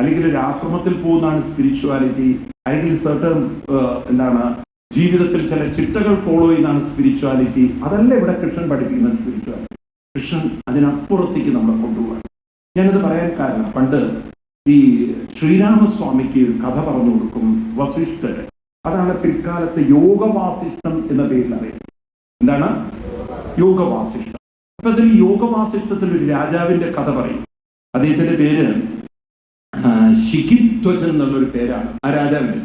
അല്ലെങ്കിൽ ഒരു ആശ്രമത്തിൽ പോകുന്നതാണ് സ്പിരിച്വാലിറ്റി, അല്ലെങ്കിൽ സർട്ടൺ ജീവിതത്തിൽ ചില ചിട്ടകൾ ഫോളോ ചെയ്യുന്നതാണ് സ്പിരിച്വാലിറ്റി. അതല്ല ഇവിടെ കൃഷ്ണൻ പഠിപ്പിക്കുന്ന സ്പിരിച്വാലിറ്റി. കൃഷ്ണൻ അതിനപ്പുറത്തേക്ക് നമ്മളെ കൊണ്ടുപോകാൻ. ഞാനത് പറയാൻ കാരണം, പണ്ട് ഈ ശ്രീരാമസ്വാമിക്ക് ഒരു കഥ പറഞ്ഞു കൊടുക്കും വസിഷ്ഠര്. അതാണ് പിൽക്കാലത്ത് യോഗവാസിഷ്ഠം എന്ന പേരിൽ അറിയുന്നത്. എന്താണ് യോഗവാസിഷ്ഠം? അപ്പൊ അതിൽ യോഗവാസിഷ്ഠത്തിൽ ഒരു രാജാവിന്റെ കഥ പറയും. അദ്ദേഹത്തിന്റെ പേര് ശിഖിധ്വജൻ എന്നുള്ളൊരു പേരാണ് ആ രാജാവിന്റെ.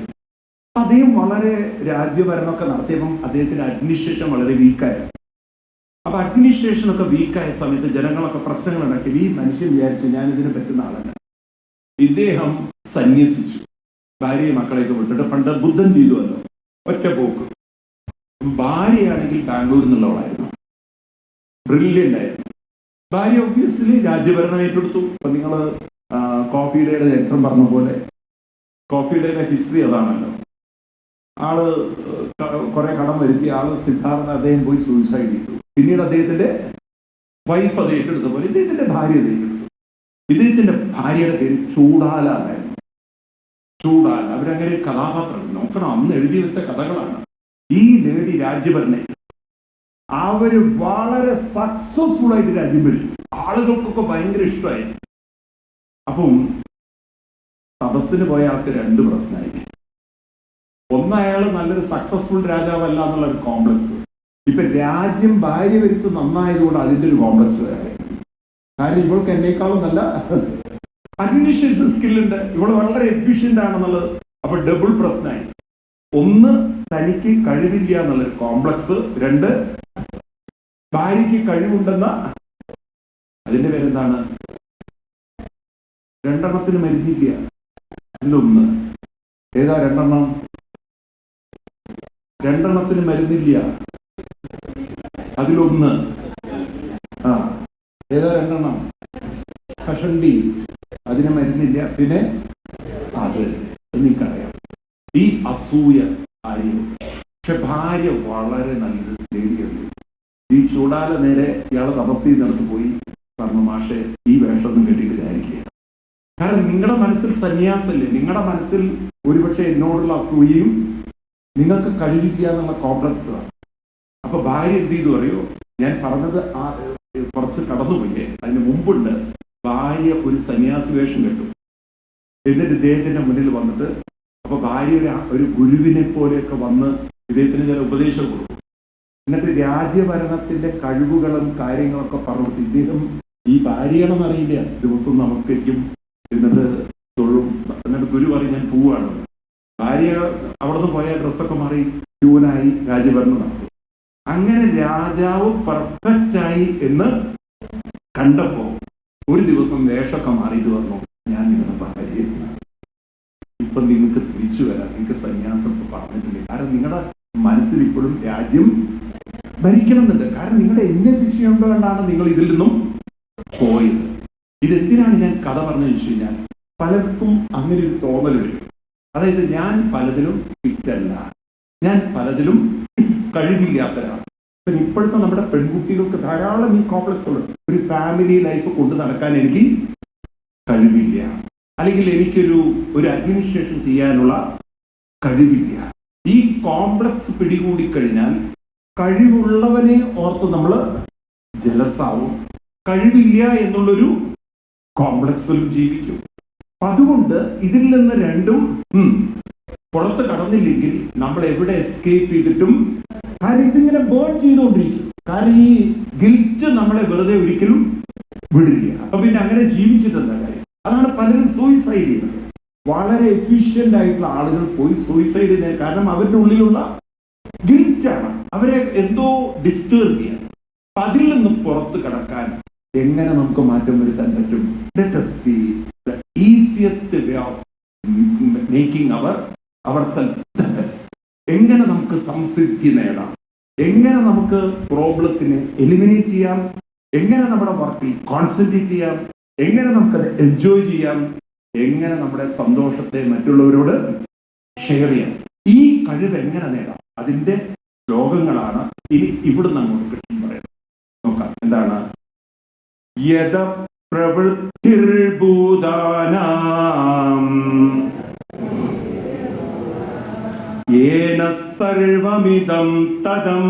അദ്ദേഹം വളരെ രാജ്യഭരണമൊക്കെ നടത്തിയപ്പം അദ്ദേഹത്തിന്റെ അഡ്മിനിസ്ട്രേഷൻ വളരെ വീക്കായിരുന്നു. അപ്പൊ അഡ്മിനിസ്ട്രേഷൻ ഒക്കെ വീക്കായ സമയത്ത് ജനങ്ങളൊക്കെ പ്രശ്നങ്ങൾ ഉണ്ടാക്കി. ഈ മനുഷ്യൻ വിചാരിച്ചു ഞാൻ ഇതിന് പറ്റുന്ന ആളല്ല. ഇദ്ദേഹം സന്യസിച്ചു, ഭാര്യയും മക്കളെയൊക്കെ വിട്ടിട്ട്. പണ്ട് ബുദ്ധൻ ചെയ്തുവല്ലോ, ഒറ്റ പോക്ക്. ഭാര്യയാണെങ്കിൽ ബാംഗ്ലൂരിൽ നിന്നുള്ളവളായിരുന്നു, ബ്രില്യൻ്റ് ആയിരുന്നു. ഭാര്യ ഒബ്വിയസ്ലി രാജ്യഭരണം ഏറ്റെടുത്തു. അപ്പൊ നിങ്ങൾ കോഫി ഡേയുടെ ചരിത്രം പറഞ്ഞ പോലെ കോഫി ഡേയുടെ ഹിസ്റ്ററി അതാണല്ലോ. ആള് കുറെ കടം വരുത്തി, ആള് സിദ്ധാർത്ഥ അദ്ദേഹം പോയി സൂയിസൈഡ് ചെയ്തു. പിന്നീട് അദ്ദേഹത്തിന്റെ വൈഫ് അത് ഏറ്റെടുത്ത പോലെ ഇദ്ദേഹത്തിന്റെ ഭാര്യ അത് ഏറ്റെടുത്തു. ഇദ്ദേഹത്തിന്റെ ഭാര്യയുടെ പേര് ചൂടാല എന്നായിരുന്നു. ചൂടാല. അവരങ്ങനെ ഒരു കഥാപാത്രം നോക്കണം, അന്ന് എഴുതി വെച്ച കഥകളാണ്. ഈ ലേഡി രാജ്യഭരണ അവര് വളരെ സക്സസ്ഫുൾ ആയിട്ട് രാജ്യം ഭരിച്ചു. ആളുകൾക്കൊക്കെ ഭയങ്കര ഇഷ്ടമായി. അപ്പം തപസ്സിന് പോയ ആൾക്ക് രണ്ട് പ്രശ്നമായി. ഒന്ന്, അയാൾ നല്ലൊരു സക്സസ്ഫുൾ രാജാവല്ല എന്നുള്ളൊരു കോംപ്ലക്സ്. ഇപ്പൊ രാജ്യം ഭാര്യ ഭരിച്ച് നന്നായതുകൊണ്ട് അതിന്റെ ഒരു കോംപ്ലക്സ് വേറെ. കാരണം ഇവൾക്ക് എന്നേക്കാളും നല്ല അഡ്മിനിസ്ട്രേഷൻ സ്കില്ലുണ്ട്, ഇവൾ വളരെ എഫിഷ്യന്റ് ആണെന്നുള്ളത്. അപ്പൊ ഡബിൾ പ്രശ്നമായി. ഒന്ന്, തനിക്ക് കഴിവില്ല എന്നുള്ളൊരു കോംപ്ലക്സ്. രണ്ട്, ഭാര്യയ്ക്ക് കഴിവുണ്ടെന്ന അതിന്റെ പേരെന്താണ്? രണ്ടെണ്ണത്തിന് മരുന്നില്ല. അതിലൊന്ന് ഏതാ? രണ്ടെണ്ണത്തിന് മരുന്നില്ല. അതിലൊന്ന് ഏതാ? രണ്ടെണ്ണം. കഷണ്ടി, അതിന് മരുന്നില്ല. പിന്നെ അത് നിങ്ങൾക്കറിയാം, ഈ അസൂയ ഭാര്യ. പക്ഷെ ഭാര്യ വളരെ നല്ലൊരു ലേഡിയല്ലേ. ഈ ചൂടാല നേരെ ഇയാളെ തപസ് ചെയ്തെടുത്ത് പോയി പറഞ്ഞു, മാഷെ ഈ വേഷമൊന്നും കെട്ടിയിട്ട് കാര്യമില്ല. കാരണം നിങ്ങളുടെ മനസ്സിൽ സന്യാസമല്ലേ, നിങ്ങളുടെ മനസ്സിൽ ഒരുപക്ഷെ എന്നോടുള്ള അസൂയയും നിങ്ങൾക്ക് കഴിവില്ല എന്നുള്ള കോംപ്ലക്സ് ആണ്. അപ്പൊ ഭാര്യ എന്ത് ചെയ്തു അറിയോ? ഞാൻ പറഞ്ഞത് കുറച്ച് കടന്നുപോയില്ലേ, അതിന് മുമ്പുണ്ട്. ഭാര്യ ഒരു സന്യാസി വേഷം കെട്ടു. എന്നിട്ട് ഇദ്ദേഹത്തിന്റെ മുന്നിൽ വന്നിട്ട്, അപ്പൊ ഭാര്യ ഒരു ഗുരുവിനെ പോലെയൊക്കെ വന്ന് ഇദ്ദേഹത്തിന് ചില ഉപദേശം കൊടുക്കും. എന്നിട്ട് രാജ്യഭരണത്തിന്റെ കഴിവുകളും കാര്യങ്ങളൊക്കെ പറഞ്ഞിട്ട് ഇദ്ദേഹം ഈ ഭാര്യയാണെന്ന് അറിയില്ല, ദിവസം നമസ്കരിക്കും, എന്നിട്ട് തൊഴും. എന്നിട്ട് ഗുരു പറയും ഞാൻ പോവാണ്. ഭാര്യ അവിടെ നിന്ന് പോയ ഡ്രസ്സൊക്കെ മാറി ക്യൂനായി രാജ്യഭരണം നടത്തും. അങ്ങനെ രാജാവ് പെർഫെക്റ്റായി എന്ന് കണ്ടപ്പോ ഒരു ദിവസം വേഷമൊക്കെ മാറിയിട്ട് പറഞ്ഞു, ഞാൻ നിങ്ങളുടെ ഭാര്യ, ഇപ്പൊ നിങ്ങൾക്ക് തിരിച്ചു വരാം, നിങ്ങൾക്ക് സന്യാസം പറഞ്ഞിട്ടില്ലേ. കാരണം നിങ്ങളുടെ മനസ്സിൽ ഇപ്പോഴും രാജ്യം ഭരിക്കണം എന്നുണ്ട്. കാരണം നിങ്ങളുടെ എന്നെ ശിക്ഷയുണ്ടോണ്ടാണ് നിങ്ങൾ ഇതിൽ നിന്നും പോയത്. ഇതെന്തിനാണ് ഞാൻ കഥ പറഞ്ഞു വെച്ച് കഴിഞ്ഞാൽ, പലർക്കും അങ്ങനെ ഒരു തോന്നൽ വരും. അതായത് ഞാൻ പലതിലും ഫിറ്റല്ല, ഞാൻ പലതിലും കഴിവില്ലാത്തവരാണ്. പിന്നെ ഇപ്പോഴത്തെ നമ്മുടെ പെൺകുട്ടികൾക്ക് ധാരാളം ഈ കോംപ്ലക്സ് ഉണ്ട്. ഒരു ഫാമിലി ലൈഫ് കൊണ്ട് നടക്കാൻ എനിക്ക് കഴിവില്ല, അല്ലെങ്കിൽ എനിക്കൊരു അഡ്മിനിസ്ട്രേഷൻ ചെയ്യാനുള്ള കഴിവില്ല. ഈ കോംപ്ലക്സ് പിടികൂടി കഴിഞ്ഞാൽ കഴിവുള്ളവനെ ഓർത്ത് നമ്മൾ ജലസാവും, കഴിവില്ല എന്നുള്ളൊരു കോംപ്ലക്സിൽ ജീവിക്കും. അതുകൊണ്ട് ഇതിൽ നിന്ന് രണ്ടും പുറത്ത് കടന്നില്ലെങ്കിൽ നമ്മൾ എവിടെ എസ്കേപ്പ് ചെയ്തിട്ടും കാര്യം ഇതിങ്ങനെ ബേൺ ചെയ്തുകൊണ്ടിരിക്കും. കാരണം ഈ ഗിൽറ്റ് നമ്മളെ വെറുതെ ഒരിക്കലും വിടില്ല. അപ്പൊ പിന്നെ അങ്ങനെ ജീവിച്ചിട്ടെന്താ കാര്യം? അതാണ് പലരും സൂയിസൈഡ് ചെയ്യുന്നത്. വളരെ എഫിഷ്യന്റ് ആയിട്ടുള്ള ആളുകൾ പോയി സൂയിസൈഡ് ചെയ്യുന്നത് കാരണം അവരുടെ ഉള്ളിലുള്ള ഗിൽറ്റാണ്, അവരെ എന്തോ ഡിസ്റ്റർബ് ചെയ്യാൻ. അപ്പൊ അതിൽ നിന്ന് പുറത്ത് കടക്കാൻ എങ്ങനെ നമുക്ക് മാറ്റം വരുത്താൻ പറ്റും? Let us see the easiest way of making ourselves the best. എങ്ങനെ നമുക്ക് സംസിദ്ധി നേടാം, എങ്ങനെ നമുക്ക് പ്രോബ്ലത്തിനെ എലിമിനേറ്റ് ചെയ്യാം, എങ്ങനെ നമ്മുടെ വർക്കിൽ കോൺസെൻട്രേറ്റ് ചെയ്യാം, എങ്ങനെ നമുക്കത് എൻജോയ് ചെയ്യാം, എങ്ങനെ നമ്മുടെ സന്തോഷത്തെ മറ്റുള്ളവരോട് ഷെയർ ചെയ്യാം. ഈ കഴിവ് എങ്ങനെ നേടാം, അതിന്റെ ശ്ലോകങ്ങളാണ് ഇനി ഇവിടുന്ന് അങ്ങോട്ട് കൃഷ്ണൻ പറയുന്നത്. നോക്കാം എന്താണ്. യദ പ്രവൃത്തിർഭൂതാനാം സർവമിദം തദം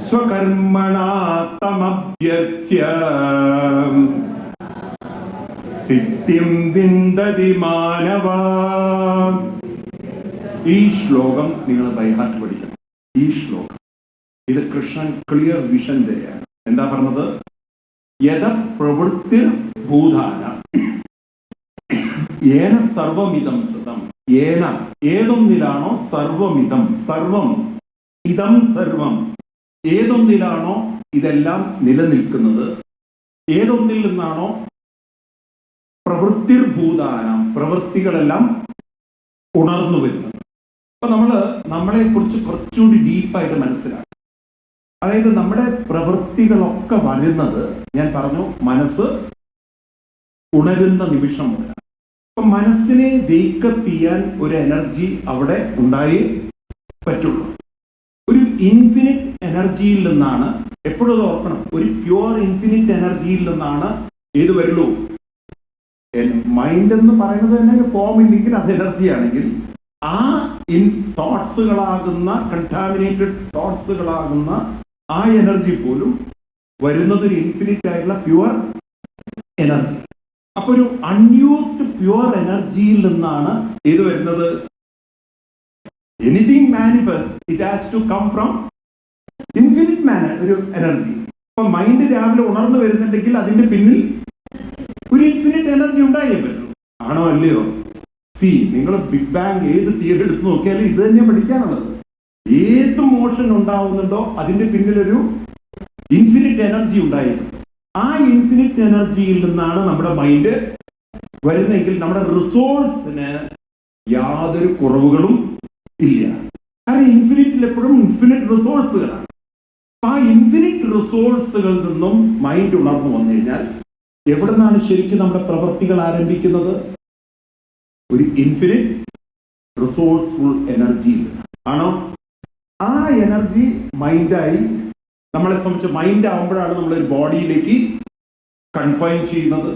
സ്വകർമ്മണാ തമഭ്യർച്ച്യ സിദ്ധിം വിന്ദതി മാനവ. ഈ ശ്ലോകം നിങ്ങൾ ബൈ ഹാർട്ട് പഠിക്കണം. ഈ ശ്ലോകം ഇത് കൃഷ്ണൻ ക്ലിയർ വിഷൻ തന്നെയാണ്. എന്താ പറഞ്ഞത്? യദ പ്രവൃത്തി ഭൂതാന ഏന സർവമിതം സതം. ഏന ഏതൊന്നിലാണോ സർവമിതം, സർവം ഇതം സർവം, ഏതൊന്നിലാണോ ഇതെല്ലാം നിലനിൽക്കുന്നത്, ഏതൊന്നിൽ നിന്നാണോ പ്രവൃത്തിർഭൂതാനം പ്രവൃത്തികളെല്ലാം ഉണർന്നു വരുന്നത്. അപ്പൊ നമ്മളെ കുറിച്ച് കുറച്ചുകൂടി ഡീപ്പായിട്ട് മനസ്സിലാക്കും. അതായത് നമ്മുടെ പ്രവൃത്തികളൊക്കെ വരുന്നത്, ഞാൻ പറഞ്ഞു, മനസ്സ് ഉണരുന്ന നിമിഷം മുതലാണ്. അപ്പൊ മനസ്സിനെ വേക്കപ്പ് ചെയ്യാൻ ഒരു എനർജി അവിടെ ഉണ്ടായേ പറ്റുള്ളൂ. ഒരു ഇൻഫിനിറ്റ് എനർജിയിൽ നിന്നാണ്, എപ്പോഴും അത് ഓർക്കണം, ഒരു പ്യുവർ ഇൻഫിനിറ്റ് എനർജിയിൽ നിന്നാണ് ഏത് വരുള്ളൂ. മൈൻഡ് എന്ന് പറയുന്നത് തന്നെ ഫോം ഇല്ലെങ്കിൽ അത് എനർജിയാണെങ്കിൽ, ആ തോട്ട്സുകളാകുന്ന കണ്ടാമിനേറ്റഡ് തോട്ട്സുകളാകുന്ന ആ എനർജി പോലും വരുന്നത് ഒരു ഇൻഫിനിറ്റ് ആയിട്ടുള്ള പ്യുവർ എനർജി. അപ്പൊ ഒരു അൺയൂസ്ഡ് പ്യുവർ എനർജിയിൽ നിന്നാണ് ഏത് വരുന്നത്. Anything manifest it has to come from infinite ഒരു എനർജി. അപ്പൊ മൈൻഡ് രാവിലെ ഉണർന്നു വരുന്നുണ്ടെങ്കിൽ അതിന്റെ പിന്നിൽ ഒരു ഇൻഫിനിറ്റ് എനർജി ഉണ്ടായേ പറ്റുള്ളൂ. ആണോ അല്ലയോ? നിങ്ങൾ ബിഗ് ബാങ് ഏത് തിയറി എടുത്ത് നോക്കിയാലും ഇത് തന്നെ പഠിക്കാനുള്ളത്. ഏത് മോഷൻ ഉണ്ടാവുന്നുണ്ടോ അതിന്റെ പിന്നിലൊരു ഇൻഫിനിറ്റ് എനർജി ഉണ്ടായിരുന്നു. ആ ഇൻഫിനിറ്റ് എനർജിയിൽ നിന്നാണ് നമ്മുടെ മൈൻഡ് വരുന്നെങ്കിൽ നമ്മുടെ റിസോഴ്സിന് യാതൊരു കുറവുകളും ഇല്ല. കാരണം ഇൻഫിനിറ്റിൽ എപ്പോഴും ഇൻഫിനിറ്റ് റിസോഴ്സുകളാണ്. ആ ഇൻഫിനിറ്റ് റിസോഴ്സുകളിൽ നിന്നും മൈൻഡ് ഉണർന്നു വന്നു കഴിഞ്ഞാൽ എവിടെ നിന്നാണ് ശരിക്കും നമ്മുടെ പ്രവൃത്തികൾ ആരംഭിക്കുന്നത്? ഒരു ഇൻഫിനിറ്റ് റിസോഴ്സ്ഫുൾ എനർജിയിൽ ആണോ? ആ എനർജി മൈൻഡായി നമ്മളെ സംബന്ധിച്ച് മൈൻഡ് ആകുമ്പോഴാണ് നമ്മളൊരു ബോഡിയിലേക്ക് കൺഫൈൻ ചെയ്യുന്നത്.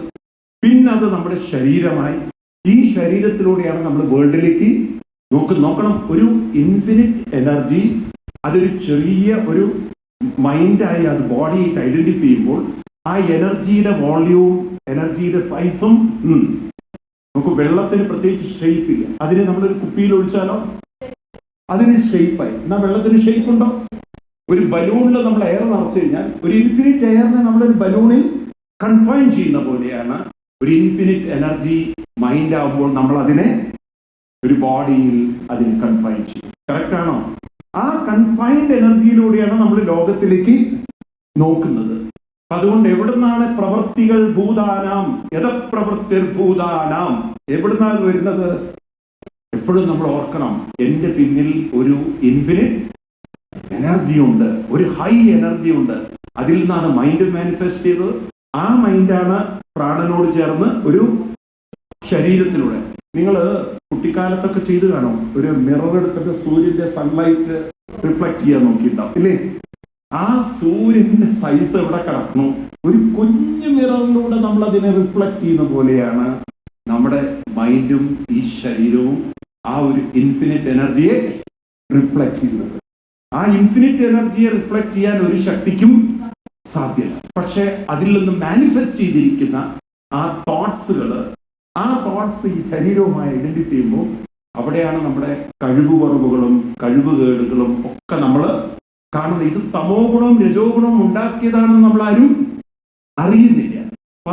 പിന്നെ അത് നമ്മുടെ ശരീരമായി, ഈ ശരീരത്തിലൂടെയാണ് നമ്മൾ വേൾഡിലേക്ക് നോക്കണം. ഒരു ഇൻഫിനിറ്റ് എനർജി അതൊരു ചെറിയ ഒരു മൈൻഡായി അത് ബോഡിയായിട്ട് ഐഡന്റിഫൈ ചെയ്യുമ്പോൾ ആ എനർജിയുടെ വോള്യൂവും എനർജിയുടെ സൈസും, നമുക്ക് വെള്ളത്തിന് പ്രത്യേകിച്ച് ഷേപ്പ് ഇല്ല. അതിനെ നമ്മളൊരു കുപ്പിയിൽ ഒഴിച്ചാലോ അതിന് ഷേപ്പായി. എന്നാൽ വെള്ളത്തിന് ഷേപ്പ് ഉണ്ടോ? ഒരു ബലൂണിൽ നമ്മൾ എയർ നിറച്ചു കഴിഞ്ഞാൽ ഒരു ഇൻഫിനിറ്റ് എയറിനെ നമ്മളൊരു ബലൂണിൽ കൺഫൈൻ ചെയ്യുന്ന പോലെയാണ് ഒരു ഇൻഫിനിറ്റ് എനർജി മൈൻഡ് ആകുമ്പോൾ നമ്മൾ അതിനെ ഒരു ബോഡിയിൽ അതിനെ കൺഫൈൻ ചെയ്യും. കറക്റ്റ് ആണോ? ആ കൺഫൈൻഡ് എനർജിയിലൂടെയാണ് നമ്മൾ ലോകത്തിലേക്ക് നോക്കുന്നത്. അതുകൊണ്ട് എവിടുന്നാണ് പ്രവൃത്തികൾ ഭൂതാനാം യഥപ്രവൃത്തിർഭൂതാനാം എവിടുന്നാണ് വരുന്നത്? എപ്പോഴും നമ്മൾ ഓർക്കണം, എൻ്റെ പിന്നിൽ ഒരു ഇൻഫിനിറ്റ് എനർജി ഉണ്ട്, ഒരു ഹൈ എനർജി ഉണ്ട്. അതിൽ നിന്നാണ് മൈൻഡ് മാനിഫെസ്റ്റ് ചെയ്തത്. ആ മൈൻഡാണ് പ്രാണനോട് ചേർന്ന് ഒരു ശരീരത്തിലൂടെ. നിങ്ങൾ കുട്ടിക്കാലത്തൊക്കെ ചെയ്ത് കാണും, ഒരു മിറർ എടുത്തിട്ട് സൂര്യന്റെ സൺലൈറ്റ് റിഫ്ലക്ട് ചെയ്യാൻ നോക്കിയിട്ടുണ്ടാവും ഇല്ലേ? ആ സൂര്യന്റെ സൈസ് എവിടെ കിടക്കുന്നു? ഒരു കുഞ്ഞു മിററിലൂടെ നമ്മൾ അതിനെ റിഫ്ലക്ട് ചെയ്യുന്ന പോലെയാണ് നമ്മുടെ മൈൻഡും ഈ ശരീരവും ആ ഒരു ഇൻഫിനിറ്റ് എനർജിയെ റിഫ്ലക്ട് ചെയ്യുന്നത്. ആ ഇൻഫിനിറ്റ് എനർജിയെ റിഫ്ലക്ട് ചെയ്യാൻ ഒരു ശക്തിക്കും സാധ്യമല്ല. പക്ഷെ അതിൽ നിന്ന് മാനിഫെസ്റ്റ് ചെയ്തിരിക്കുന്ന ആ തോട്ട്സ് ഈ ശരീരവുമായി ഐഡന്റിഫൈ ചെയ്യുമ്പോൾ അവിടെയാണ് നമ്മുടെ കഴിവുകുറവുകളും കഴിവുകേടുകളും ഒക്കെ നമ്മൾ കാണുന്നത്. ഇത് തമോ ഗുണവും രജോ ഗുണവും ഉണ്ടാക്കിയതാണെന്ന് നമ്മൾ ആരും അറിയുന്നില്ല.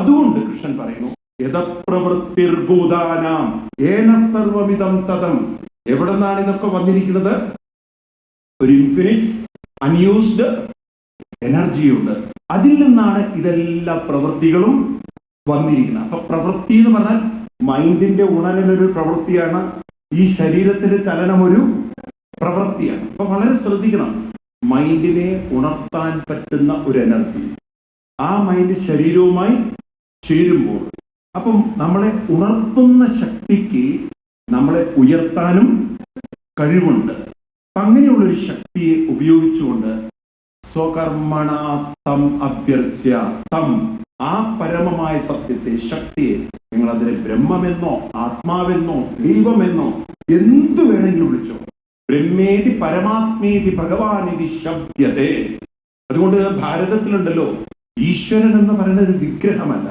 അതുകൊണ്ട് കൃഷ്ണൻ പറയുന്നു, യഥപ്രവൃത്തിർഭൂതാനാം ഏന സർവമിദം തദം. എവിടെ നിന്നാണ് ഇതൊക്കെ വന്നിരിക്കുന്നത്? ഒരു ഇൻഫിനിറ്റ് അൺയൂസ്ഡ് എനർജിയുണ്ട്. അതിൽ നിന്നാണ് ഇതെല്ലാ പ്രവൃത്തികളും വന്നിരിക്കുന്നത്. അപ്പൊ പ്രവൃത്തി എന്ന് പറഞ്ഞാൽ മൈൻഡിന്റെ ഉണരലൊരു പ്രവൃത്തിയാണ്, ഈ ശരീരത്തിന്റെ ചലനം ഒരു പ്രവൃത്തിയാണ്. അപ്പൊ വളരെ ശ്രദ്ധിക്കണം, മൈൻഡിനെ ഉണർത്താൻ പറ്റുന്ന ഒരു എനർജി ആ മൈൻഡ് ശരീരവുമായി ചേരുമ്പോൾ, അപ്പം നമ്മളെ ഉണർത്തുന്ന ശക്തിക്ക് നമ്മളെ ഉയർത്താനും കഴിവുണ്ട്. അങ്ങനെയുള്ളൊരു ശക്തിയെ ഉപയോഗിച്ചുകൊണ്ട് സ്വകർമ്മണാത്തം അഭ്യർച്ച്യ തം, ആ പരമമായ സത്യത്തെ, ശക്തിയെ, നിങ്ങൾ അതിനെ ബ്രഹ്മമെന്നോ ആത്മാവെന്നോ ദൈവമെന്നോ എന്ത് വേണമെങ്കിലും വിളിച്ചോ. ബ്രഹ്മേതി പരമാത്മേതി ഭഗവാനിതി ശബ്ദതേ. അതുകൊണ്ട് ഭാരതത്തിലുണ്ടല്ലോ, ഈശ്വരൻ എന്ന് പറയുന്ന ഒരു വിഗ്രഹമല്ല.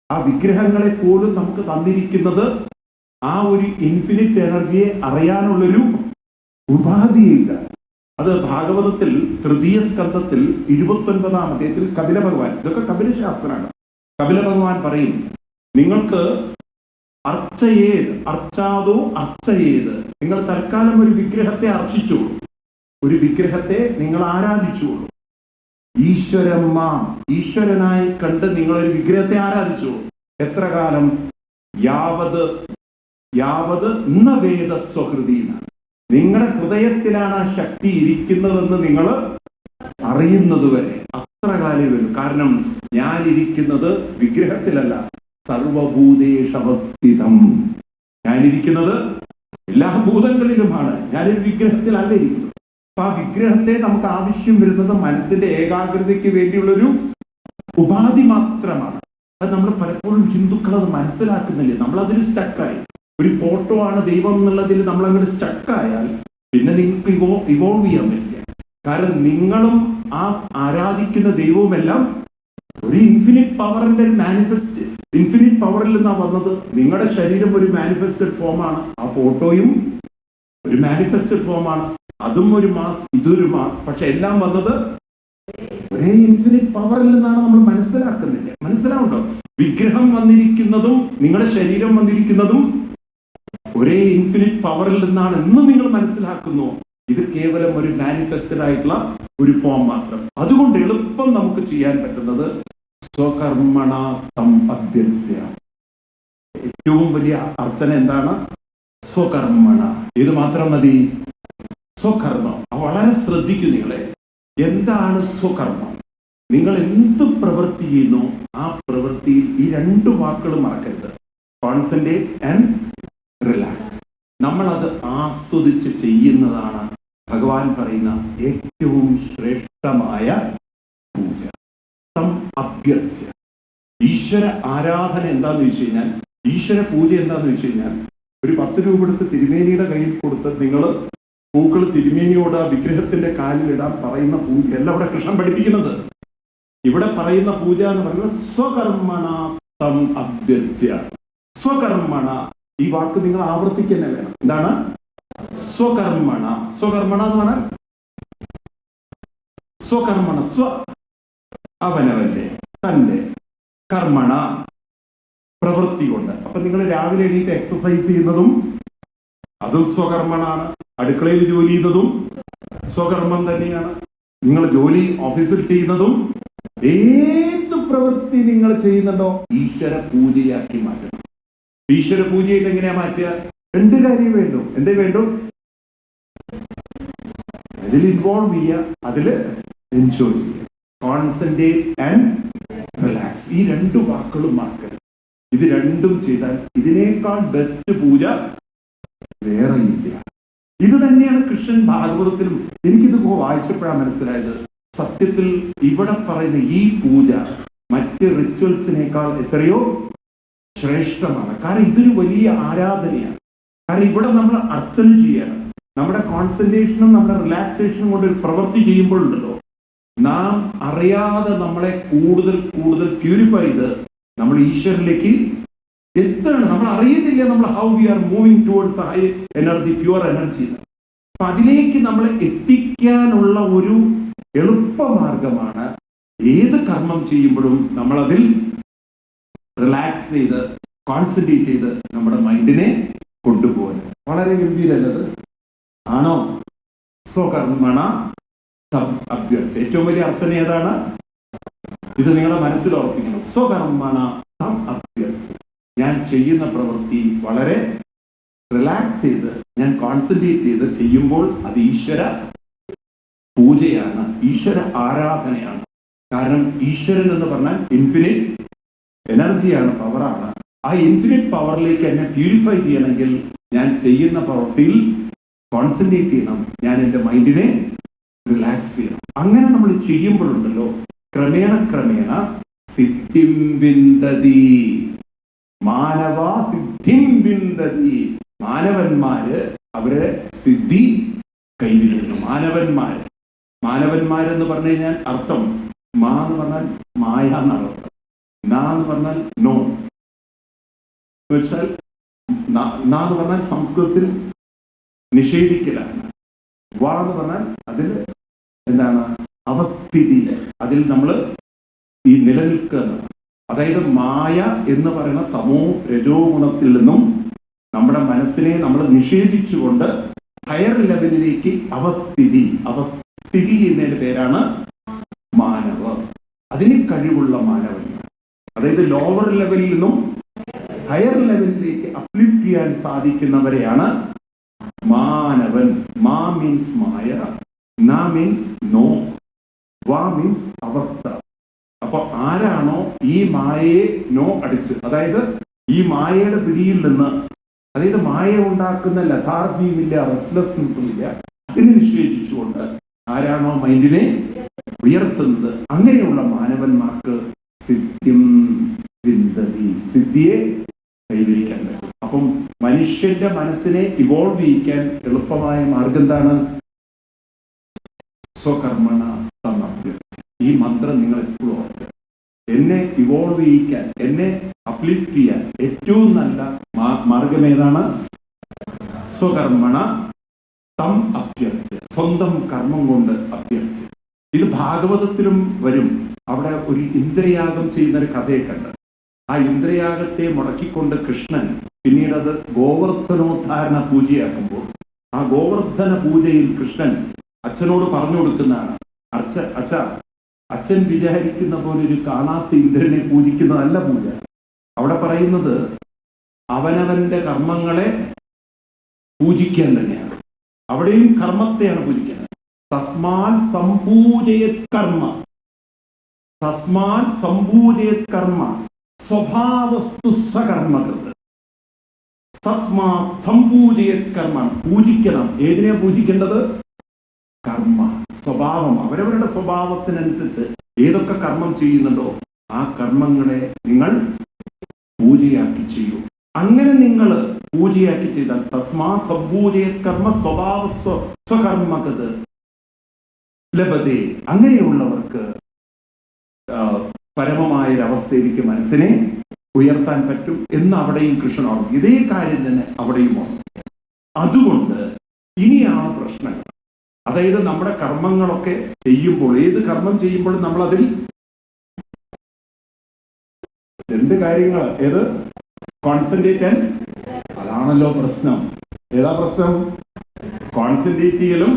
ആ വിഗ്രഹങ്ങളെ പോലും നമുക്ക് തന്നിരിക്കുന്നത് ആ ഒരു ഇൻഫിനിറ്റ് എനർജിയെ അറിയാനുള്ളൊരു ഉപാധിയില്ല. അത് ഭാഗവതത്തിൽ തൃതീയ സ്കന്ധത്തിൽ 29-ാം അധ്യായത്തിൽ കപില ഭഗവാൻ, ഇതൊക്കെ കപിലശാസ്ത്രമാണ്, കപില ഭഗവാൻ പറയും, നിങ്ങൾക്ക് അർച്ചാതോ അർച്ചയേത്, നിങ്ങൾ തൽക്കാലം ഒരു വിഗ്രഹത്തെ അർച്ചിച്ചോളൂ, ഒരു വിഗ്രഹത്തെ നിങ്ങൾ ആരാധിച്ചോളൂ. ഈശ്വരനായി കണ്ട് നിങ്ങളൊരു വിഗ്രഹത്തെ ആരാധിച്ചോളൂ. എത്ര കാലം? യാവത് വേദ സ്വഹൃദീന, നിങ്ങളുടെ ഹൃദയത്തിലാണ് ആ ശക്തി ഇരിക്കുന്നതെന്ന് നിങ്ങൾ അറിയുന്നത് വരെ അത്ര കാലം വേണം. കാരണം ഞാൻ ഇരിക്കുന്നത് വിഗ്രഹത്തിലല്ല, സർവഭൂതേഷവസ്ഥിതം. ഞാനിരിക്കുന്നത് എല്ലാ ഭൂതങ്ങളിലുമാണ്, ഞാനൊരു വിഗ്രഹത്തിലല്ല ഇരിക്കുന്നത്. അപ്പൊ ആ വിഗ്രഹത്തെ നമുക്ക് ആവശ്യം വരുന്നത് മനസ്സിന്റെ ഏകാഗ്രതയ്ക്ക് വേണ്ടിയുള്ളൊരു ഉപാധി മാത്രമാണ്. അത് നമ്മൾ പലപ്പോഴും ഹിന്ദുക്കൾ അത് മനസ്സിലാക്കുന്നില്ല. നമ്മളതിൽ സ്റ്റക്കായി. ഒരു ഫോട്ടോ ആണ് ദൈവം എന്നുള്ളതിൽ നമ്മൾ അങ്ങോട്ട് സ്റ്റക്കായാൽ പിന്നെ നിങ്ങൾക്ക് ഇവോൾവ് ചെയ്യാൻ പറ്റില്ല. കാരണം നിങ്ങളും ആ ആരാധിക്കുന്ന ദൈവവുമെല്ലാം ഒരു ഇൻഫിനിറ്റ് പവറിന്റെ ഇൻഫിനിറ്റ് പവറിൽ നിന്നാണ് വന്നത്. നിങ്ങളുടെ ശരീരം ഒരു മാനിഫെസ്റ്റഡ് ഫോമാണ്, ആ ഫോട്ടോയും ഒരു മാനിഫെസ്റ്റഡ് ഫോമാണ്. അതും ഒരു മാസ്, ഇതൊരു മാസ്. പക്ഷെ എല്ലാം വന്നത് ഒരേ ഇൻഫിനിറ്റ് പവറിൽ നിന്നാണ്. നമ്മൾ മനസ്സിലാക്കുന്നില്ല. മനസ്സിലാവുണ്ടോ? വിഗ്രഹം വന്നിരിക്കുന്നതും നിങ്ങളുടെ ശരീരം വന്നിരിക്കുന്നതും ഒരേ ഇൻഫിനിറ്റ് പവറിൽ നിന്നാണ് എന്ന് നിങ്ങൾ മനസ്സിലാക്കുന്നു. ഇത് കേവലം ഒരു മാനിഫെസ്റ്റഡ് ആയിട്ടുള്ള ഒരു ഫോം മാത്രം. അതുകൊണ്ട് എളുപ്പം നമുക്ക് ചെയ്യാൻ പറ്റുന്നത് സ്വകർമ്മണ തം അഭ്യർസ്യ. ഏറ്റവും വലിയ അർച്ചന എന്താണ്? സ്വകർമ്മണ. ഇത് മാത്രം മതി, സ്വകർമ്മം. വളരെ ശ്രദ്ധിക്കും നിങ്ങളെ. എന്താണ് സ്വകർമ്മം? നിങ്ങൾ എന്ത് പ്രവൃത്തി ചെയ്യുന്നു ആ പ്രവൃത്തിയിൽ ഈ രണ്ട് വാക്കുകൾ മറക്കരുത്, കോൺസെൻട്രേറ്റ് ആൻഡ് റിലാക്സ്. നമ്മളത് ആസ്വദിച്ച് ചെയ്യുന്നതാണ് ഭഗവാൻ പറയുന്ന ഏറ്റവും ശ്രേഷ്ഠമായ പൂജ. തം അഭ്യർസ്യ. ഈശ്വര ആരാധന എന്താന്ന് വെച്ച് കഴിഞ്ഞാൽ, ഈശ്വര പൂജ എന്താന്ന് വെച്ച് കഴിഞ്ഞാൽ, ഒരു 10 രൂപ എടുത്ത് തിരുമേനിയുടെ കയ്യിൽ കൊടുത്ത് നിങ്ങൾ പൂക്കൾ തിരുമേനിയോട് ആ വിഗ്രഹത്തിന്റെ കാലിലിടാൻ പറയുന്ന പൂജയല്ല ഇവിടെ കൃഷ്ണൻ പഠിപ്പിക്കുന്നത്. ഇവിടെ പറയുന്ന പൂജ എന്ന് പറയുന്നത് സ്വകർമ്മണ തം അഭ്യർസ്യ. സ്വകർമ്മണ, ഈ വാക്ക് നിങ്ങൾ ആവർത്തിക്കുക വേണം. എന്താണ് സ്വകർമ്മണ? സ്വകർമ്മണ എന്ന് പറഞ്ഞാൽ സ്വകർമ്മണ, സ്വ അവനവന്റെ, തന്റെ, കർമ്മണ പ്രവൃത്തി കൊണ്ട്. അപ്പൊ നിങ്ങൾ രാവിലെ എണീറ്റ് എക്സസൈസ് ചെയ്യുന്നതും അതും സ്വകർമ്മണാണ്. അടുക്കളയിൽ ജോലി ചെയ്യുന്നതും സ്വകർമ്മം തന്നെയാണ്. നിങ്ങൾ ജോലി ഓഫീസിൽ ചെയ്യുന്നതും ഏത് പ്രവൃത്തി നിങ്ങൾ ചെയ്യുന്നുണ്ടോ ഈശ്വര പൂജയാക്കി മാറ്റണം. ഈശ്വര പൂജയായിട്ട് എങ്ങനെയാ മാറ്റുക? 2 കാര്യം വേണ്ടു. എന്തേ വേണ്ടു? അതിൽ ഇൻവോൾവ് ചെയ്യുക, അതില് എൻജോയ് ചെയ്യുക. Concentrate and relax. ഈ 2 വാക്കുകളും മാറ്റണം. ഇത് രണ്ടും ചെയ്താൽ ഇതിനേക്കാൾ ബെസ്റ്റ് പൂജ വേറെ ഇല്ല. ഇത് തന്നെയാണ് കൃഷ്ണൻ ഭാഗവതത്തിലും. എനിക്കിത് വായിച്ചപ്പോഴാണ് മനസ്സിലായത്, സത്യത്തിൽ ഇവിടെ പറയുന്ന ഈ പൂജ മറ്റ് റിച്വൽസിനേക്കാൾ എത്രയോ ശ്രേഷ്ഠമാണ്. കാരണം ഇതൊരു വലിയ ആരാധനയാണ്. കാരണം ഇവിടെ നമ്മൾ അർച്ചന ചെയ്യണം. നമ്മുടെ കോൺസെൻട്രേഷനും നമ്മുടെ റിലാക്സേഷനും കൊണ്ട് ഒരു പ്രവൃത്തി ചെയ്യുമ്പോഴുണ്ടല്ലോ, നാം അറിയാതെ നമ്മളെ കൂടുതൽ കൂടുതൽ പ്യൂരിഫൈ ചെയ്ത് നമ്മൾ ഈശ്വരനിലേക്ക് എത്താണ്. നമ്മൾ അറിയുന്നില്ല നമ്മൾ how we are moving towards high energy, pure energy. അപ്പൊ അതിലേക്ക് നമ്മളെ എത്തിക്കാനുള്ള ഒരു എളുപ്പമാർഗമാണ് ഏത് കർമ്മം ചെയ്യുമ്പോഴും നമ്മളതിൽ റിലാക്സ് ചെയ്ത് കോൺസെൻട്രേറ്റ് ചെയ്ത് നമ്മുടെ മൈൻഡിനെ കൊണ്ടുപോകാൻ. വളരെ ഗംഭീരല്ലത്? ആണോ? സ്വകർമ്മണ തം അഭ്യർസ്യ. ഏറ്റവും വലിയ അർച്ചന ഏതാണ്? ഇത് നിങ്ങളുടെ മനസ്സിൽ ഉറപ്പിക്കണം. സ്വകർമ്മണ തം അഭ്യർസ്യ. ഞാൻ ചെയ്യുന്ന പ്രവൃത്തി വളരെ റിലാക്സ് ചെയ്ത് ഞാൻ കോൺസെൻട്രേറ്റ് ചെയ്ത് ചെയ്യുമ്പോൾ അത് ഈശ്വര പൂജയാണ്, ഈശ്വര ആരാധനയാണ്. കാരണം ഈശ്വരൻ എന്ന് പറഞ്ഞാൽ ഇൻഫിനിറ്റ് എനർജിയാണ്, പവറാണ്. ആ ഇൻഫിനിറ്റ് പവറിലേക്ക് എന്നെ പ്യൂരിഫൈ ചെയ്യണമെങ്കിൽ ഞാൻ ചെയ്യുന്ന പ്രവൃത്തിയിൽ കോൺസെൻട്രേറ്റ് ചെയ്യണം, ഞാൻ എൻ്റെ മൈൻഡിനെ റിലാക്സ് ചെയ്യണം. അങ്ങനെ നമ്മൾ ചെയ്യുമ്പോഴുണ്ടല്ലോ ക്രമേണ ക്രമേണ സിദ്ധിം വിന്ദതി മാനവ സിദ്ധിം വിന്ദതി. മാനവന്മാര് അവരെ സിദ്ധി കൈവിടുന്നു. മാനവന്മാരെന്ന് പറഞ്ഞു കഴിഞ്ഞാൽ അർത്ഥം മാ എന്ന് പറഞ്ഞാൽ മായ എന്നാണ് അർത്ഥം. നാ എന്ന് പറഞ്ഞാൽ നോ എന്ന് വെച്ചാൽ നാ എന്ന് പറഞ്ഞാൽ സംസ്കൃതത്തിൽ നിഷേധിക്കലാണ്. വാ എന്ന് പറഞ്ഞാൽ അതിൽ എന്താണ് അവസ്ഥിതി, അതിൽ നമ്മൾ ഈ നിലനിൽക്കുക. അതായത് മായ എന്ന് പറയുന്ന തമോ രജോ ഗുണത്തിൽ നിന്നും നമ്മുടെ മനസ്സിനെ നമ്മൾ നിഷേധിച്ചുകൊണ്ട് ഹയർ ലെവലിലേക്ക് അവസ്ഥിതി എന്നതിന്റെ പേരാണ് മാനവ. അതിന് കഴിവുള്ള മാനവന്മാർ, അതായത് ലോവർ ലെവലിൽ നിന്നും ഹയർ ലെവലിലേക്ക് അപ്ലിഫ്റ്റ് ചെയ്യാൻ സാധിക്കുന്നവരെയാണ് മാനവൻ. മാ മീൻസ് മായ, ന മീൻസ് നോ, വാ മീൻസ് അവസ്ഥ. അപ്പൊ ആരാണോ ഈ മായയെ നോ അടിച്ച്, അതായത് ഈ മായയുടെ പിടിയിൽ നിന്ന്, അതായത് മായ ഉണ്ടാക്കുന്ന ലഥാർജിയുമില്ല, റെസ്റ്റ്ലെസ്നെസ്സും ഇല്ല, അതിനെ നിഷേധിച്ചുകൊണ്ട് ആരാണോ മൈൻഡിനെ ഉയർത്തുന്നത്, അങ്ങനെയുള്ള മാനവന്മാർക്ക് സിദ്ധിം വിന്ദതി, സിദ്ധിയെ കൈവരിക്കാൻ പറ്റും. അപ്പം മനുഷ്യന്റെ മനസ്സിനെ ഇവോൾവ് ചെയ്യിക്കാൻ എളുപ്പമായ മാർഗം എന്താണ്? സ്വകർമ്മണ തമഭ്യർച്ഛ. ഈ മന്ത്രം നിങ്ങൾ എപ്പോഴും ഓർക്കുക. എന്നെ ഇവോൾവ് ചെയ്യിക്കാൻ, എന്നെ അപ്ലിഫ്റ്റ് ചെയ്യാൻ ഏറ്റവും നല്ല മാർഗം ഏതാണ്? സ്വകർമ്മണ തം അഭ്യർച്ഛ, സ്വന്തം കർമ്മം കൊണ്ട് അഭ്യർച്ഛ. ഇത് ഭാഗവതത്തിലും വരും. അവിടെ ഒരു ഇന്ദ്രയാഗം ചെയ്യുന്ന ഒരു കഥയെ കണ്ട്, ആ ഇന്ദ്രയാഗത്തെ മുടക്കിക്കൊണ്ട് കൃഷ്ണൻ പിന്നീട് അത് ഗോവർദ്ധനോദ്ധാരണ പൂജയാക്കുമ്പോൾ ആ ഗോവർദ്ധന പൂജയിൽ കൃഷ്ണൻ അച്ഛനോട് പറഞ്ഞു കൊടുക്കുന്നതാണ്, അച്ഛൻ വിചാരിക്കുന്ന പോലെ ഒരു കാണാത്ത ഇന്ദ്രനെ പൂജിക്കുന്നതല്ല പൂജ. അവിടെ പറയുന്നത് അവനവന്റെ കർമ്മങ്ങളെ പൂജിക്കാൻ തന്നെയാണ്. അവിടെയും കർമ്മത്തെയാണ് പൂജിക്കുന്നത്. തസ്മാൽ സംപൂജയത് കർമ്മ സ്വഭാവസ്തു സകർമ്മകൃത്. സംപൂജയത് കർമ്മ, പൂജിക്കണം. ഏതിനെ പൂജിക്കേണ്ടത്? കർമ്മ, സ്വഭാവം. അവരവരുടെ സ്വഭാവത്തിനനുസരിച്ച് ഏതൊക്കെ കർമ്മം ചെയ്യുന്നുണ്ടോ ആ കർമ്മങ്ങളെ നിങ്ങൾ പൂജയാക്കി ചെയ്യൂ. അങ്ങനെ നിങ്ങൾ പൂജയാക്കി ചെയ്താൽ തസ്മാ സംപൂജയത് കർമ്മ സ്വഭാവ സ്വകർമ്മകത് ലഭതേ. അങ്ങനെയുള്ളവർക്ക് പരമമായൊരവസ്ഥയിലേക്ക് മനസ്സിനെ ഉയർത്താൻ പറ്റും എന്ന് അവിടെയും കൃഷ്ണൻ ഓർമ്മ. ഇതേ കാര്യം തന്നെ അവിടെയും ഓർമ്മ. അതുകൊണ്ട് ഇനിയാണ് പ്രശ്നം. അതായത് നമ്മുടെ കർമ്മങ്ങളൊക്കെ ചെയ്യുമ്പോൾ, ഏത് കർമ്മം ചെയ്യുമ്പോഴും നമ്മൾ അതിൽ രണ്ട് കാര്യങ്ങൾ, ഏത്? കോൺസെൻട്രേറ്റ് ആൻഡ്, അതാണല്ലോ പ്രശ്നം. ഏതാ പ്രശ്നം? കോൺസെൻട്രേറ്റ് ചെയ്യലും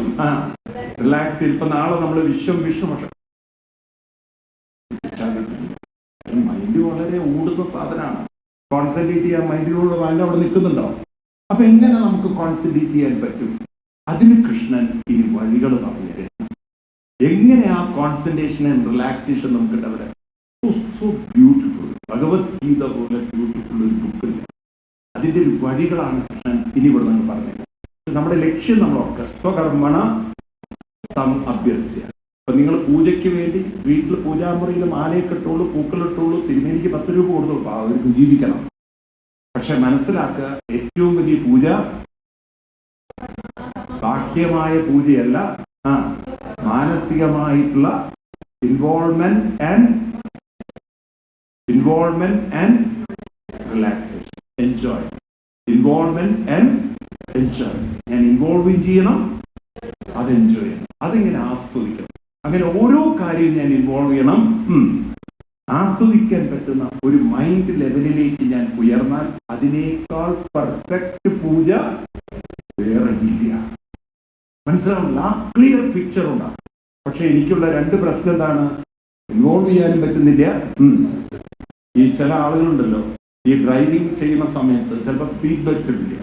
റിലാക്സ് ചെയ്യലും. ഇപ്പൊ നാളെ നമ്മൾ വിശ്വം പക്ഷെ മൈൻഡ് വളരെ ഊടുന്ന സാധനമാണ്. കോൺസെൻട്രേറ്റ് ചെയ്യാൻ മൈൻഡിലൂടെ മൈൻഡ് അവിടെ നിൽക്കുന്നുണ്ടോ? അപ്പൊ എങ്ങനെ നമുക്ക് കോൺസെൻട്രേറ്റ് ചെയ്യാൻ പറ്റും? അതിന് കൃഷ്ണൻ ഇനി വഴികൾ പറഞ്ഞു തരും. എങ്ങനെ ആ കോൺസെൻട്രേഷൻ ആൻഡ് റിലാക്സേഷൻ നമുക്ക് ഡെവലപ്പ്. So beautiful. ഭഗവത്ഗീത പോലെ ബ്യൂട്ടിഫുൾ ഒരു ബുക്കില്ല. അതിൻ്റെ ഒരു വഴികളാണ് കൃഷ്ണൻ ഇനി ഇവിടെ നമ്മൾ പറഞ്ഞത്. നമ്മുടെ ലക്ഷ്യം നമ്മളൊക്കെ സ്വകർമ്മണ തം അഭ്യർച്ഛ. അപ്പൊ നിങ്ങൾ പൂജയ്ക്ക് വേണ്ടി വീട്ടിൽ പൂജാമുറിയിൽ മാലയൊക്കെ ഇട്ടോളൂ, പൂക്കളിട്ടോളൂ, തിരുമേനിക്ക് 10 രൂപ കൊടുത്തോളൂ, അവർക്കും ജീവിക്കണം. പക്ഷെ മനസ്സിലാക്കുക, ഏറ്റവും വലിയ പൂജ ബാഹ്യമായ പൂജയല്ല, മാനസികമായിട്ടുള്ള involvement and relaxation, enjoy. Involvement and enjoy. ഞാൻ ഇൻവോൾവ് ചെയ്യണം, അത് എൻജോയ് ചെയ്യണം, അതിങ്ങനെ ആസ്വദിക്കണം. അങ്ങനെ ഓരോ കാര്യവും ഞാൻ ഇൻവോൾവ് ചെയ്യണം, ആസ്വദിക്കാൻ പറ്റുന്ന ഒരു മൈൻഡ് ലെവലിലേക്ക് ഞാൻ ഉയർന്നാൽ അതിനേക്കാൾ പെർഫെക്റ്റ് പൂജ വേറെ ഇല്ല. മനസ്സിലാവില്ല, ആ ക്ലിയർ പിക്ചർ ഉണ്ടാകും. പക്ഷെ എനിക്കുള്ള 2 പ്രശ്നം എന്താണ്? ഇൻവോൾവ് ചെയ്യാനും പറ്റുന്നില്ല. ഈ ചില ആളുകളുണ്ടല്ലോ, ഈ ഡ്രൈവിംഗ് ചെയ്യുന്ന സമയത്ത് ചിലപ്പോൾ സീറ്റ് ബെൽറ്റ് ഇടില്ല,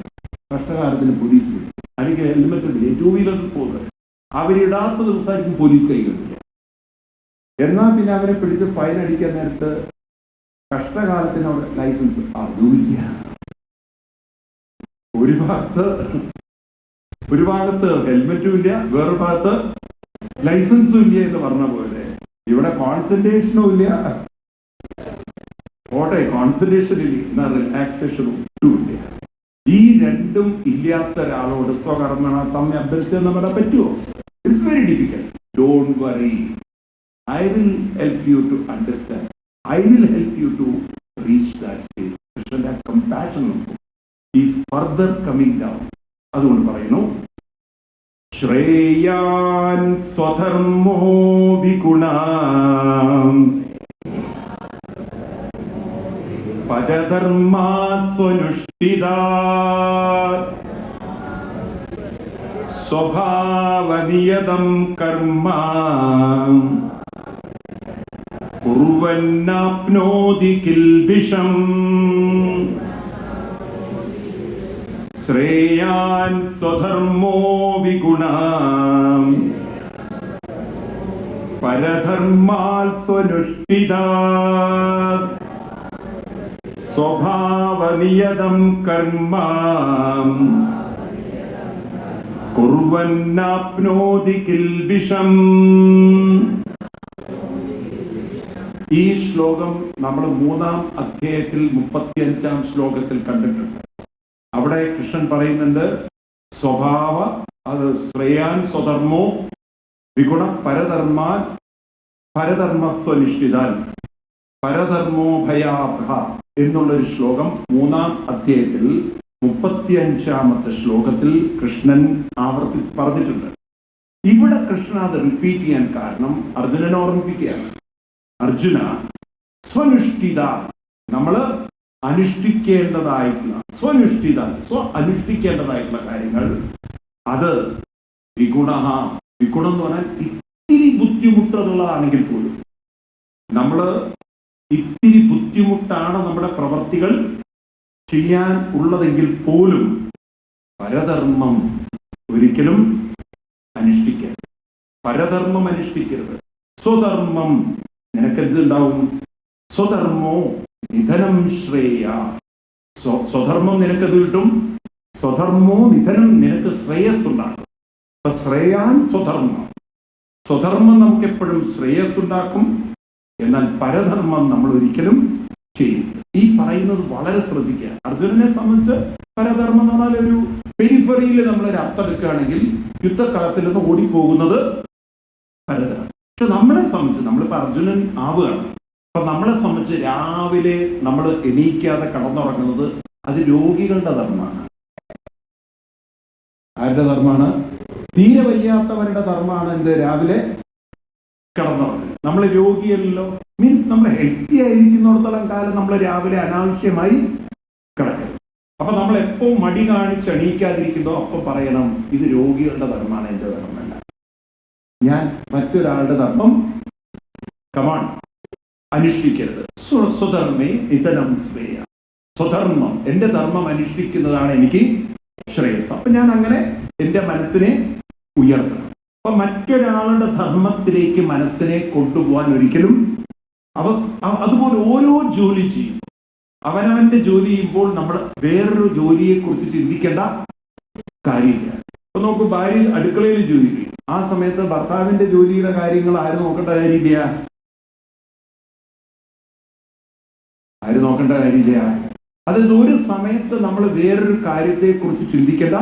കഷ്ടകാലത്തിന് പോലീസ് വരും, അല്ലെങ്കിൽ ഹെൽമെറ്റ് ഇടില്ല, 2 വീലറിൽ പോകുന്നത് അവരിടാത്ത ദിവസമായിരിക്കും പോലീസ് കൈ കാണിക്കുക. എന്നാൽ പിന്നെ അവരെ പിടിച്ച് ഫൈൻ അടിക്കാൻ നേരത്ത് കഷ്ടകാലത്തിന് അവിടെ ലൈസൻസ് അതുമില്ല. ഒരു ഭാഗത്ത് ഹെൽമെറ്റും ഇല്ല, വേറൊരു ഭാഗത്ത് ലൈസൻസും ഇല്ല എന്ന് പറഞ്ഞ പോലെ ഇവിടെ കോൺസെൻട്രേഷനും ഇല്ല, കോൺസെൻട്രേഷൻ ഇല്ല, എന്നാൽ റിലാക്സേഷനും ഒട്ടുമില്ല. ഈ രണ്ടും ഇല്ലാത്ത ഒരാളോട് സ്വകർമ്മണ തമ്മെ അഭ്യർത്ഥിച്ചെന്ന് പറയാൻ പറ്റുമോ? It's very difficult. Don't worry, I will help you to understand, I will help you to reach that stage. കൃഷ്ണന്റെ കമ്പാഷൻ നോക്കും. Is further coming down. അതുകൊണ്ട് പറയുന്നു, ശ്രേയാൻ സ്വധർമ്മോ വിഗുണാം പരധർമാ സ്വനുഷ്ഠിതാ സ്വഭാവനിയതം കർമ്മ കുർവന്നാപ്നോതി കിൽബിഷം. ശ്രേയാൻ സ്വധർമ്മോ വിഗുണാം പരധർമാൽ സ്വനുഷ്ഠിതാ സ്വഭാവനിയതം കർമ്മ കുർവന്നാപ്നോതി കിൽബിഷം. ഈ ശ്ലോകം നമ്മൾ 3-ാം അധ്യായത്തിൽ 35-ാം ശ്ലോകത്തിൽ കണ്ടിട്ടുണ്ട്. അവിടെ കൃഷ്ണൻ പറയുന്നുണ്ട്, സ്വഭാവ അത് ശ്രേയാൻ സ്വധർമ്മോ വിഗുണ പരധർമാൻ പരധർമ്മസ്വനിഷ്ഠിതാൻ പരധർമ്മോ ഭയാഭ എന്നുള്ളൊരു ശ്ലോകം 3-ാം അധ്യായത്തിൽ 35-ാമത്തെ ശ്ലോകത്തിൽ കൃഷ്ണൻ ആവർത്തിച്ച് പറഞ്ഞിട്ടുണ്ട്. ഇവിടെ കൃഷ്ണൻ അത് റിപ്പീറ്റ് ചെയ്യാൻ കാരണം അർജുനനെ ഓർമ്മിപ്പിക്കുകയാണ്. അർജുന, സ്വനുഷ്ഠിത, നമ്മള് അനുഷ്ഠിക്കേണ്ടതായിട്ടുള്ള അനുഷ്ഠിക്കേണ്ടതായിട്ടുള്ള കാര്യങ്ങൾ, അത് വിഗുണ. വിഗുണം എന്ന് പറഞ്ഞാൽ ഇത്തിരി ബുദ്ധിമുട്ടുള്ളതാണെങ്കിൽ പോലും, നമ്മള് ഇത്തിരി ബുദ്ധിമുട്ടാണ് നമ്മുടെ പ്രവർത്തികൾ ചെയ്യാൻ ഉള്ളതെങ്കിൽ പോലും പരധർമ്മം ഒരിക്കലും അനുഷ്ഠിക്കരുത്. പരധർമ്മം അനുഷ്ഠിക്കരുത്. സ്വധർമ്മം നിനക്കെന്തുണ്ടാവും? സ്വധർമ്മോ നിധനം ശ്രേയ. സ്വധർമ്മം നിനക്കത് കിട്ടും. സ്വധർമ്മോ നിധനം, നിനക്ക് ശ്രേയസ് ഉണ്ടാക്കും. അപ്പൊ ശ്രേയാൻ സ്വധർമ്മം. സ്വധർമ്മം നമുക്ക് എപ്പോഴും ശ്രേയസ് ഉണ്ടാക്കും. എന്നാൽ പരധർമ്മം നമ്മൾ ഒരിക്കലും ചെയ്യും. ഈ പറയുന്നത് വളരെ ശ്രദ്ധിക്കുക. അർജുനനെ സംബന്ധിച്ച് പരധർമ്മം എന്ന് പറഞ്ഞാൽ ഒരു പെരിഫറിയിൽ നമ്മളൊരു അർത്ഥം എടുക്കുകയാണെങ്കിൽ യുദ്ധക്കളത്തിൽ നിന്ന് ഓടിപ്പോകുന്നത് പരധർമ്മം. പക്ഷെ നമ്മളെ സംബന്ധിച്ച്, നമ്മളിപ്പോൾ അർജുനൻ ആവുകയാണ്. അപ്പൊ നമ്മളെ സംബന്ധിച്ച് രാവിലെ നമ്മൾ എണീക്കാതെ കടന്നുറങ്ങുന്നത് അത് രോഗികളുടെ ധർമ്മമാണ്. ആരുടെ ധർമ്മമാണ്? തീരെ വയ്യാത്തവരുടെ ധർമ്മമാണ് എന്ത്? രാവിലെ കിടന്നുറങ്ങുന്നത്. നമ്മൾ രോഗിയല്ലോ, മീൻസ് നമ്മൾ ഹെൽത്തി ആയിരിക്കുന്നിടത്തോളം കാലം നമ്മൾ രാവിലെ അനാവശ്യമായി കിടക്കരുത്. അപ്പൊ നമ്മൾ എപ്പോ മടി കാണിച്ച് എണീക്കാതിരിക്കുന്നോ അപ്പൊ പറയണം, ഇത് രോഗികളുടെ ധർമ്മമാണ്, എന്റെ ധർമ്മമല്ല. ഞാൻ മറ്റൊരാളുടെ ധർമ്മം കമാൺ അനുഷ്ഠിക്കരുത്. സ്വധർമ്മേ നിധനം ശ്രേയ. സ്വധർമ്മം, എന്റെ ധർമ്മം അനുഷ്ഠിക്കുന്നതാണ് എനിക്ക് ശ്രേയസ്. അപ്പൊ ഞാൻ അങ്ങനെ എന്റെ മനസ്സിനെ ഉയർത്തണം. അപ്പൊ മറ്റൊരാളുടെ ധർമ്മത്തിലേക്ക് മനസ്സിനെ കൊണ്ടുപോകാൻ ഒരിക്കലും അതുപോലെ ഓരോ ജോലി ചെയ്യും, അവനവന്റെ ജോലി ചെയ്യുമ്പോൾ നമ്മൾ വേറൊരു ജോലിയെ കുറിച്ച് ചിന്തിക്കേണ്ട കാര്യമില്ല. അപ്പൊ നമുക്ക് ഭാര്യ അടുക്കളയിൽ ജോലി ചെയ്യും, ആ സമയത്ത് ഭർത്താവിന്റെ ജോലിയുടെ കാര്യങ്ങൾ ആരും നോക്കേണ്ട കാര്യമില്ല. ആരും നോക്കേണ്ട കാര്യമില്ല. അതായത് ഒരു സമയത്ത് നമ്മൾ വേറൊരു കാര്യത്തെ കുറിച്ച് ചിന്തിക്കേണ്ട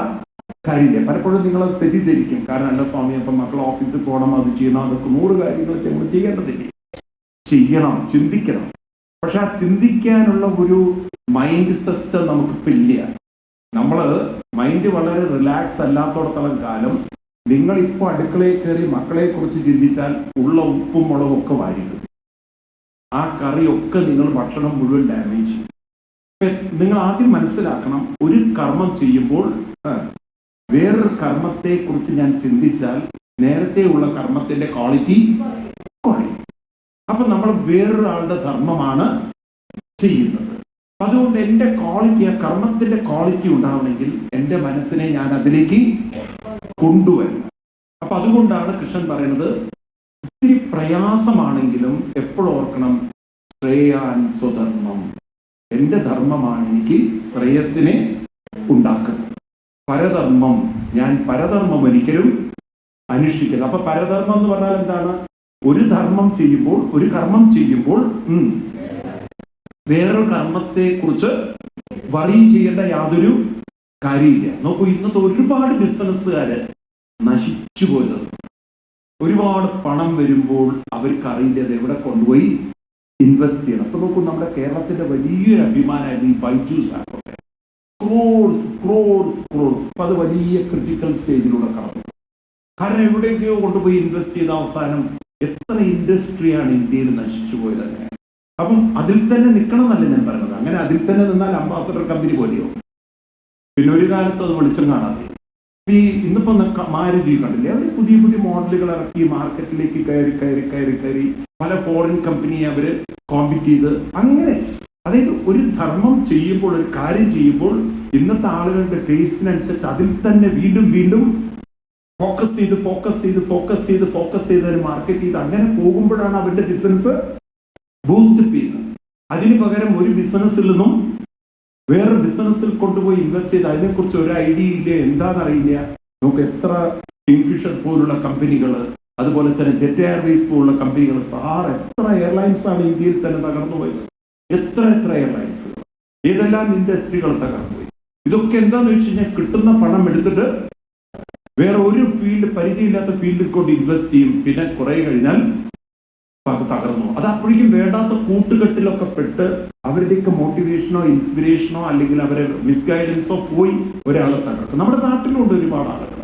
കാര്യമില്ല. പലപ്പോഴും നിങ്ങൾ തെറ്റിദ്ധരിക്കും. കാരണം എൻ്റെ സ്വാമി, അപ്പം മക്കൾ ഓഫീസിൽ പോകണം, അത് ചെയ്യണം, അതൊക്കെ 100 കാര്യങ്ങൾ നമ്മൾ ചെയ്യേണ്ടതില്ലേ? ചെയ്യണം, ചിന്തിക്കണം. പക്ഷെ ആ ചിന്തിക്കാനുള്ള ഒരു മൈൻഡ് സിസ്റ്റം നമുക്കിപ്പോൾ ഇല്ല. നമ്മൾ മൈൻഡ് വളരെ റിലാക്സ് അല്ലാത്തോടത്തോളം കാലം നിങ്ങളിപ്പോൾ അടുക്കളയിൽ കയറി മക്കളെ കുറിച്ച് ചിന്തിച്ചാൽ ഉള്ള ഉപ്പും മുളകും ഒക്കെ വാരിടും. ആ കറിയൊക്കെ നിങ്ങൾ ഭക്ഷണം മുഴുവൻ ഡാമേജ് ചെയ്യും. നിങ്ങൾ ആദ്യം മനസ്സിലാക്കണം, ഒരു കർമ്മം ചെയ്യുമ്പോൾ വേറൊരു കർമ്മത്തെ കുറിച്ച് ഞാൻ ചിന്തിച്ചാൽ നേരത്തെ ഉള്ള കർമ്മത്തിന്റെ ക്വാളിറ്റി കുറയും. അപ്പൊ നമ്മൾ വേറൊരാളുടെ ധർമ്മമാണ് ചെയ്യുന്നത്. അതുകൊണ്ട് എൻ്റെ ക്വാളിറ്റി, ആ കർമ്മത്തിന്റെ ക്വാളിറ്റി ഉണ്ടാവണമെങ്കിൽ എൻ്റെ മനസ്സിനെ ഞാൻ അതിലേക്ക് കൊണ്ടുവരണം. അപ്പൊ അതുകൊണ്ടാണ് കൃഷ്ണൻ പറയുന്നത്, ഇത്തിരി പ്രയാസമാണെങ്കിലും എപ്പോഴും ഓർക്കണം, ശ്രേയാൻ സ്വധർമ്മം, എൻ്റെ ധർമ്മമാണ് എനിക്ക് ശ്രേയസ്സിനെ ഉണ്ടാക്കുന്നത്. പരധർമ്മം, ഞാൻ പരധർമ്മം ഒരിക്കലും അനുഷ്ഠിക്കരുത്. അപ്പൊ പരധർമ്മം എന്ന് പറഞ്ഞാൽ എന്താണ്? ഒരു ധർമ്മം ചെയ്യുമ്പോൾ, ഒരു കർമ്മം ചെയ്യുമ്പോൾ വേറൊരു കർമ്മത്തെ കുറിച്ച് വറി ചെയ്യേണ്ട യാതൊരു കാര്യമില്ല. നോക്കൂ, ഇന്നത്തെ ഒരുപാട് ബിസിനസ്സുകാര് നശിച്ചു പോയത്. ഒരുപാട് പണം വരുമ്പോൾ അവർക്കറിയില്ല അത് എവിടെ കൊണ്ടുപോയി ഇൻവെസ്റ്റ് ചെയ്യണം. അപ്പൊ നോക്കൂ, നമ്മുടെ കേരളത്തിന്റെ വലിയൊരു അഭിമാനമായിരുന്നു ഈ ബൈജൂസ് ആപ്പൊക്കെ. ക്രോഡ്സ് ക്രോഡ്സ് ക്രോഡ്സ്. അപ്പൊ അത് വലിയ ക്രിട്ടിക്കൽ സ്റ്റേജിലൂടെ കടന്നു. കാരണം എവിടെയൊക്കെയോ കൊണ്ടുപോയി ഇൻവെസ്റ്റ് ചെയ്ത അവസാനം എത്ര ഇൻഡസ്ട്രിയാണ് ഇന്ത്യയിൽ നശിച്ചു പോയത്. അങ്ങനെ അപ്പം അതിൽ തന്നെ നിൽക്കണം എന്നല്ല ഞാൻ പറയുന്നത്. അങ്ങനെ അതിൽ തന്നെ നിന്നാൽ അംബാസഡർ കമ്പനി പോലെയോ. പിന്നെ ഒരു കാലത്ത് അത് വെളിച്ചം കാണാതെ ഈ ഇന്നിപ്പോ മാരുതി കണ്ടില്ലേ, അവർ പുതിയ പുതിയ മോഡലുകൾ ഇറക്കി മാർക്കറ്റിലേക്ക് കയറി കയറി കയറി കയറി പല ഫോറിൻ കമ്പനിയെ അവര് കോമ്പീറ്റ് ചെയ്ത് അങ്ങനെ. അതായത് ഒരു ധർമ്മം ചെയ്യുമ്പോൾ, ഒരു കാര്യം ചെയ്യുമ്പോൾ ഇന്നത്തെ ആളുകളുടെ ടേസ്റ്റിനനുസരിച്ച് അതിൽ തന്നെ വീണ്ടും വീണ്ടും ഫോക്കസ് ചെയ്ത് ഫോക്കസ് ചെയ്ത് ഫോക്കസ് ചെയ്ത് ഫോക്കസ് ചെയ്ത് ഒരു മാർക്കറ്റ് ചെയ്ത് അങ്ങനെ പോകുമ്പോഴാണ് അവരുടെ ബിസിനസ് ബൂസ്റ്റ് ചെയ്യുന്നത്. അതിന് പകരം ഒരു ബിസിനസ്സിൽ നിന്നും വേറെ ബിസിനസ്സിൽ കൊണ്ടുപോയി ഇൻവെസ്റ്റ് ചെയ്ത് അതിനെക്കുറിച്ച് ഒരു ഐഡിയ ഇല്ല, എന്താണെന്നറിയില്ല. നമുക്ക് എത്ര കിങ്ഫിഷർ പോലുള്ള കമ്പനികൾ, അതുപോലെ തന്നെ ജെറ്റ് എയർവേസ് പോലുള്ള കമ്പനികൾ, എത്ര എയർലൈൻസ് ആണ് ഇന്ത്യയിൽ തന്നെ തകർന്നു പോയത്. എത്ര എയർലൈൻസ്, ഏതെല്ലാം ഇൻഡസ്ട്രികൾ തകർന്നുപോയി. ഇതൊക്കെ എന്താന്ന് വെച്ച് കഴിഞ്ഞാൽ കിട്ടുന്ന പണം എടുത്തിട്ട് വേറെ ഒരു പരിചയമില്ലാത്ത ഫീൽഡിൽ കൊണ്ട് ഇൻവെസ്റ്റ് ചെയ്യും. പിന്നെ കുറെ കഴിഞ്ഞാൽ തകർന്നു. അത് അപ്പോഴേക്കും വേണ്ടാത്ത കൂട്ടുകെട്ടിലൊക്കെ പെട്ട് അവരുടെയൊക്കെ മോട്ടിവേഷനോ ഇൻസ്പിറേഷനോ അല്ലെങ്കിൽ അവരെ മിസ്ഗൈഡൻസോ പോയി ഒരാളെ തകർക്കും. നമ്മുടെ നാട്ടിലുണ്ട് ഒരുപാട് ആളുകൾ.